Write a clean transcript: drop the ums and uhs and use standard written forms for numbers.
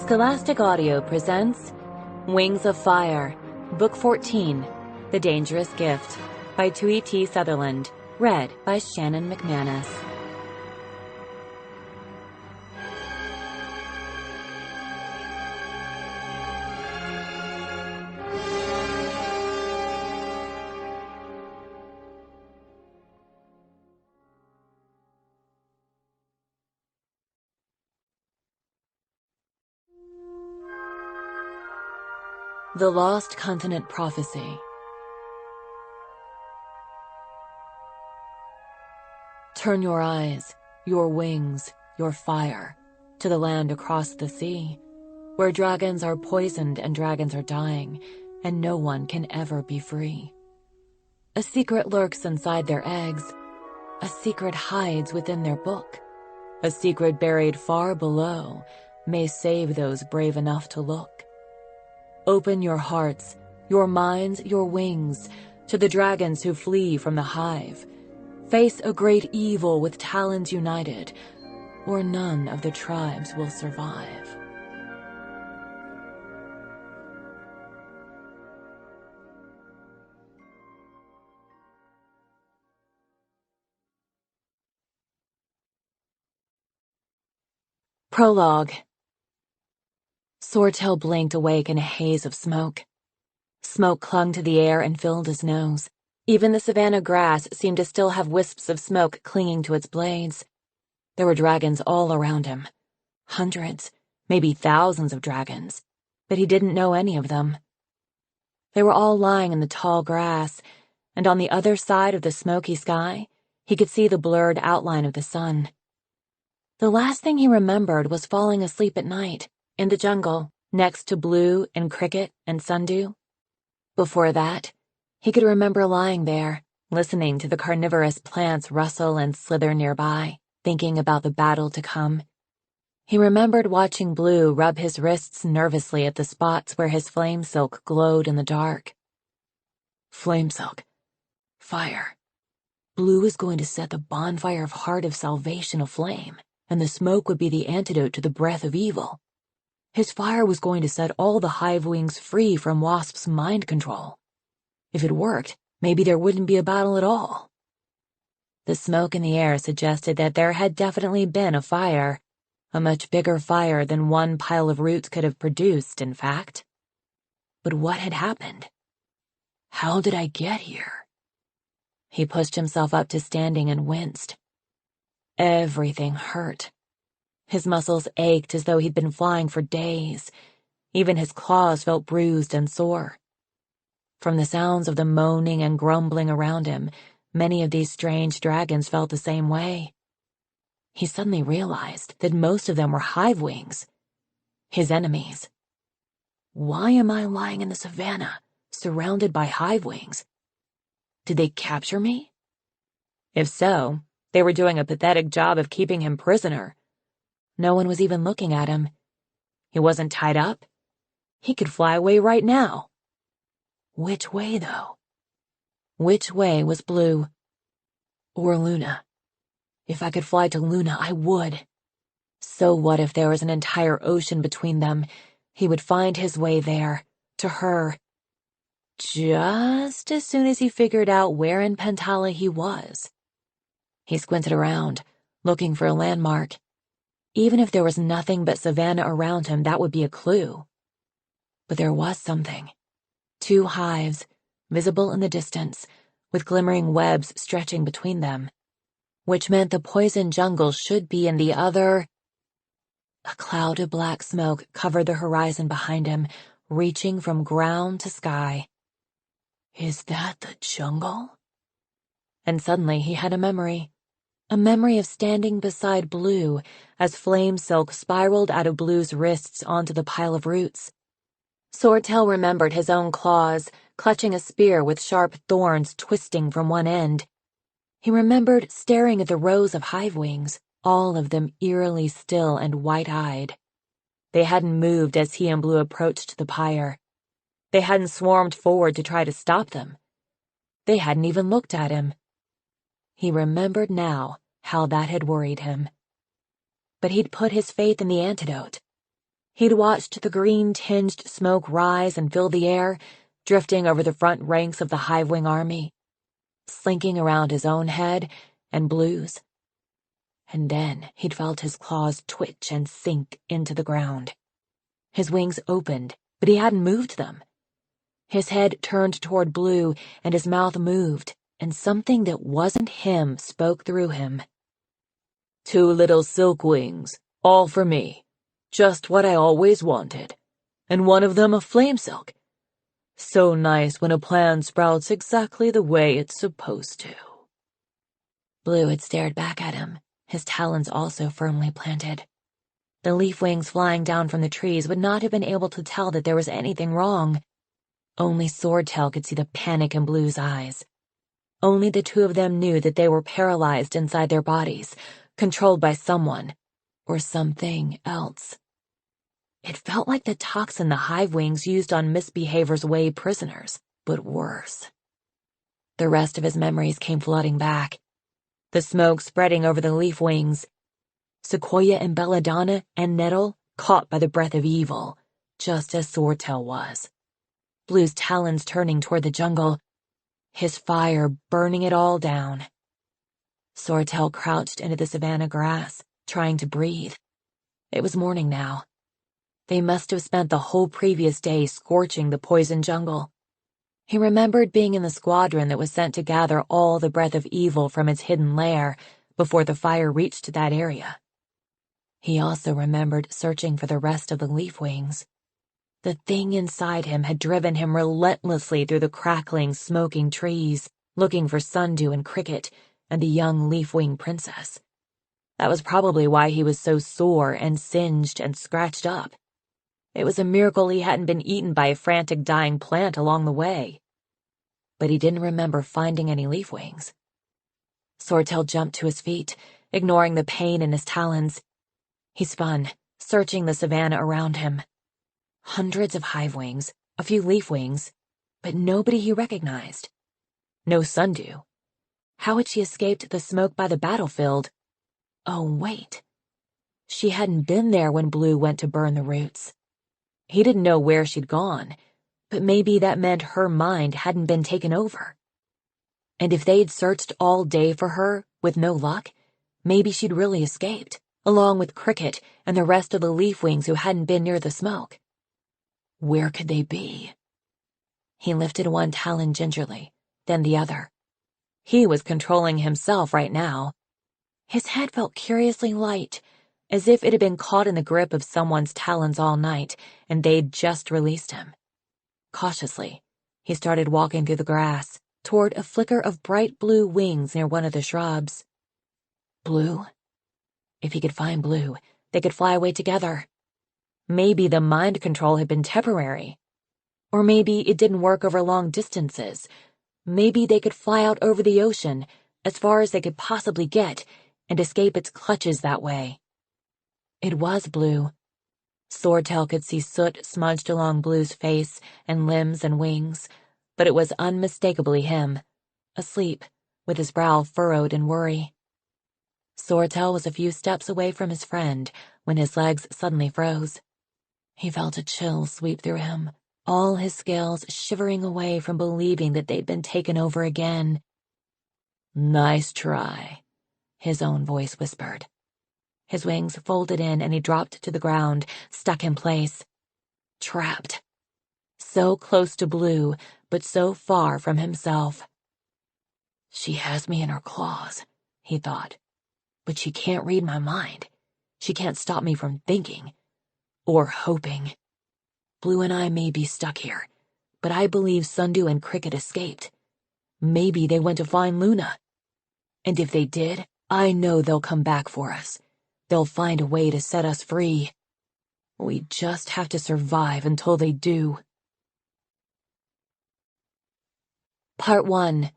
Scholastic Audio presents Wings of Fire, Book 14, The Dangerous Gift, by Tui T. Sutherland, read by Shannon McManus. The Lost Continent Prophecy. Turn your eyes, your wings, your fire, to the land across the sea, where dragons are poisoned and dragons are dying, and no one can ever be free. A secret lurks inside their eggs. A secret hides within their book. A secret buried far below may save those brave enough to look. Open your hearts, your minds, your wings, to the dragons who flee from the hive. Face a great evil with talons united, or none of the tribes will survive. Prologue. Swordtail blinked awake in a haze of smoke. Smoke clung to the air and filled his nose. Even the savanna grass seemed to still have wisps of smoke clinging to its blades. There were dragons all around him. Hundreds, maybe thousands of dragons, but he didn't know any of them. They were all lying in the tall grass, and on the other side of the smoky sky, he could see the blurred outline of the sun. The last thing he remembered was falling asleep at night, in the jungle, next to Blue and Cricket and Sundew. Before that, he could remember lying there, listening to the carnivorous plants rustle and slither nearby, thinking about the battle to come. He remembered watching Blue rub his wrists nervously at the spots where his flame silk glowed in the dark. Flame silk. Fire. Blue was going to set the bonfire of Heart of Salvation aflame, and the smoke would be the antidote to the breath of evil. His fire was going to set all the hive wings free from Wasp's mind control. If it worked, maybe there wouldn't be a battle at all. The smoke in the air suggested that there had definitely been a fire, a much bigger fire than one pile of roots could have produced, in fact. But what had happened? How did I get here? He pushed himself up to standing and winced. Everything hurt. His muscles ached as though he'd been flying for days. Even his claws felt bruised and sore. From the sounds of the moaning and grumbling around him, many of these strange dragons felt the same way. He suddenly realized that most of them were hive wings, his enemies. Why am I lying in the savannah, surrounded by hive wings? Did they capture me? If so, they were doing a pathetic job of keeping him prisoner. No one was even looking at him. He wasn't tied up. He could fly away right now. Which way, though? Which way was Blue? Or Luna? If I could fly to Luna, I would. So what if there was an entire ocean between them? He would find his way there, to her. Just as soon as he figured out where in Pentala he was. He squinted around, looking for a landmark. Even if there was nothing but savanna around him, that would be a clue. But there was something. 2 hives, visible in the distance, with glimmering webs stretching between them, which meant the poison jungle should be in the other. A cloud of black smoke covered the horizon behind him, reaching from ground to sky. Is that the jungle? And suddenly he had a memory of standing beside Blue as flame silk spiraled out of Blue's wrists onto the pile of roots. Swordtail remembered his own claws, clutching a spear with sharp thorns twisting from one end. He remembered staring at the rows of hive wings, all of them eerily still and white-eyed. They hadn't moved as he and Blue approached the pyre. They hadn't swarmed forward to try to stop them. They hadn't even looked at him. He remembered now how that had worried him. But he'd put his faith in the antidote. He'd watched the green-tinged smoke rise and fill the air, drifting over the front ranks of the Hivewing army, slinking around his own head and Blue's. And then he'd felt his claws twitch and sink into the ground. His wings opened, but he hadn't moved them. His head turned toward Blue, and his mouth moved, and something that wasn't him spoke through him. 2 little silk wings, all for me. Just what I always wanted. And one of them a flame silk. So nice when a plan sprouts exactly the way it's supposed to. Blue had stared back at him, his talons also firmly planted. The leaf wings flying down from the trees would not have been able to tell that there was anything wrong. Only Swordtail could see the panic in Blue's eyes. Only the two of them knew that they were paralyzed inside their bodies, controlled by someone, or something else. It felt like the toxin the Hivewings used on misbehaviors way prisoners, but worse. The rest of his memories came flooding back. The smoke spreading over the leaf wings. Sequoia and Belladonna and Nettle caught by the breath of evil, just as Swordtail was. Blue's talons turning toward the jungle, his fire burning it all down. Swordtail crouched into the savanna grass, trying to breathe. It was morning now. They must have spent the whole previous day scorching the poison jungle. He remembered being in the squadron that was sent to gather all the breath of evil from its hidden lair before the fire reached that area. He also remembered searching for the rest of the leaf wings. The thing inside him had driven him relentlessly through the crackling, smoking trees, looking for Sundew and Cricket and the young leaf-wing princess. That was probably why he was so sore and singed and scratched up. It was a miracle he hadn't been eaten by a frantic dying plant along the way. But he didn't remember finding any leaf wings. Swordtail jumped to his feet, ignoring the pain in his talons. He spun, searching the savanna around him. Hundreds of Hivewings, a few leaf wings, but nobody he recognized. No Sundew. How had she escaped the smoke by the battlefield? Oh, wait. She hadn't been there when Blue went to burn the roots. He didn't know where she'd gone, but maybe that meant her mind hadn't been taken over. And if they'd searched all day for her, with no luck, maybe she'd really escaped, along with Cricket and the rest of the leaf wings who hadn't been near the smoke. Where could they be? He lifted one talon gingerly, then the other. He was controlling himself right now. His head felt curiously light, as if it had been caught in the grip of someone's talons all night, and they'd just released him. Cautiously, he started walking through the grass, toward a flicker of bright blue wings near one of the shrubs. Blue? If he could find Blue, they could fly away together. Maybe the mind control had been temporary. Or maybe it didn't work over long distances. Maybe they could fly out over the ocean, as far as they could possibly get, and escape its clutches that way. It was Blue. Swordtail could see soot smudged along Blue's face and limbs and wings, but it was unmistakably him, asleep, with his brow furrowed in worry. Swordtail was a few steps away from his friend when his legs suddenly froze. He felt a chill sweep through him, all his scales shivering away from believing that they'd been taken over again. "Nice try," his own voice whispered. His wings folded in and he dropped to the ground, stuck in place. Trapped. So close to Blue, but so far from himself. She has me in her claws, he thought. But she can't read my mind. She can't stop me from thinking. Or hoping. Blue and I may be stuck here, but I believe Sundew and Cricket escaped. Maybe they went to find Luna. And if they did, I know they'll come back for us. They'll find a way to set us free. We just have to survive until they do. Part 1.